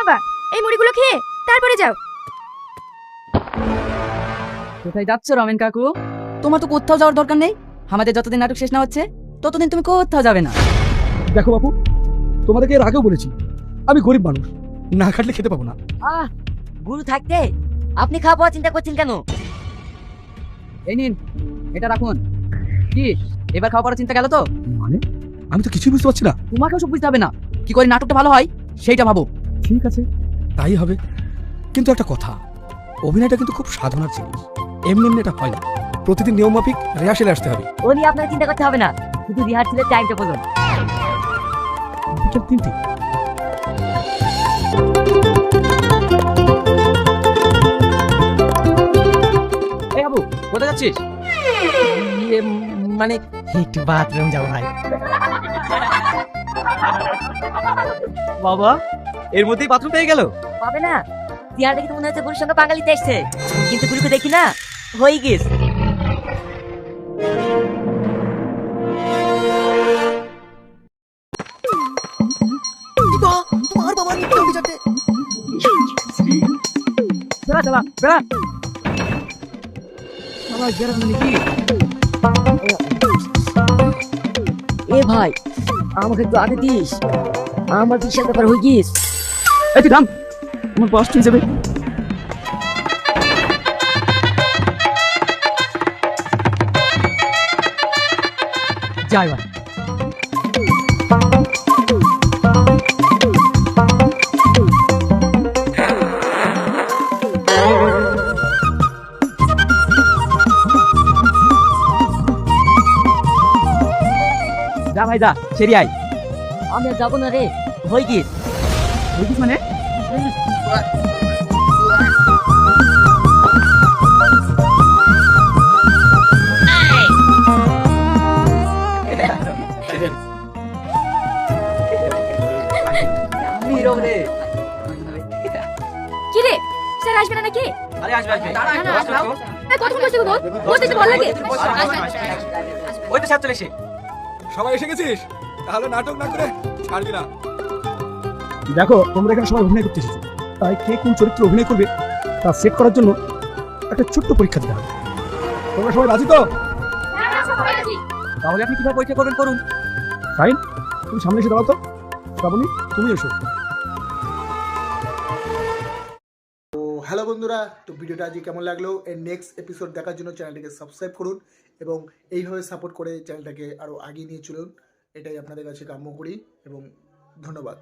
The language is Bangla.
বাবা, এই মুড়িগুলো খেয়ে তারপরে যাও। কোথায় যাচ্ছ রমেন কাকু? তোমার তো কোথাও যাওয়ার দরকার নেই। আমাদের যতদিন নাটক শেষ না হচ্ছে ততদিন তুমি কোথাও যাবে না। দেখো বাপু, তোমাদেরকে এর আগেও বলেছি আমি গরিব মানুষ, না খাটলে খেতে পাবো না। গুরু থাকতে আপনি খাওয়া পাওয়া চিন্তা করছেন কেন? এই নিন, এটা রাখুন। কি এবার খাওয়া পড়ার চিন্তা গেল তো? মানে আমি তো কিছুই বুঝতে পারছি না। তোমাকেও সব বুঝতে হবে না, কি করে নাটকটা ভালো হয় সেইটা ভাবো। ঠিক আছে, তাই হবে। কিন্তু একটা কথা, অভিনয়টা কিন্তু খুব সাধনার জিনিস, এমনি এমনি এটা হয় না। প্রতিদিন নিয়মমাফিক রিহার্সেলে আসতে হবে। ও নিয়ে আপনাকে চিন্তা করতে হবে না, শুধু রিহার্সেলের টাইমটা বলুন। বিকেল 3টে। এই বাবু, কোথায় যাচ্ছিস? মানে একটু বাথরুম যাবো ভাই। বাবা, এর মধ্যেই বাথরুম পেয়ে গেল। পাবে না, চেহারা দেখে তো মনে হচ্ছে গুরুর সঙ্গে বাঙালিতে এসছে, কিন্তু গুরুকে দেখি না, হয়ে গেছে। চলা চলা বেড়া। বাবা গেরাম মানে কি? এ ভাই, আমাকে একটু আগে দিস, আমার বিশাল ব্যাপার হয়ে গিয়েছ। এই তুই থাম, আমার বস হয়ে যাবে। যাই ভাই। যা ভাই যা, সেরি আয়। আমি আর যাবো না রে, হয়ে গিয়েছ। বুঝিস মানে? কি রে, স্যার আসবে না নাকি? আরে আসবে আসবে। না, না, আসবে। কতক্ষণ বসে বল, বলতে তো ভালো লাগে। ওই তো স্যার চলে এসে। সবাই এসে গেছিস? তাহলে নাটক না করে ছাড়বি না। দেখো, তোমরা এখানে সবাই অভিনয় করতে এসেছো, তাই কে কোন চরিত্রে অভিনয় করবে তা সেট করার জন্য একটা ছোট্ট পরীক্ষা দিতে হবে। তোমরা সবাই রাজি তো? তাহলে আপনি কিভাবে পরীক্ষা করবেন করুন। ফাইন, তুমি সামনে এসে দাঁড়াও তো। শ্রাবণী, তুমি এসো। হ্যালো বন্ধুরা, তো ভিডিওটা আজকে কেমন লাগলো, এর নেক্সট এপিসোড দেখার জন্য চ্যানেলটিকে সাবস্ক্রাইব করুন এবং এইভাবে সাপোর্ট করে চ্যানেলটাকে আরও এগিয়ে নিয়ে চলুন, এটাই আপনাদের কাছে কাম্য করি এবং ধন্যবাদ।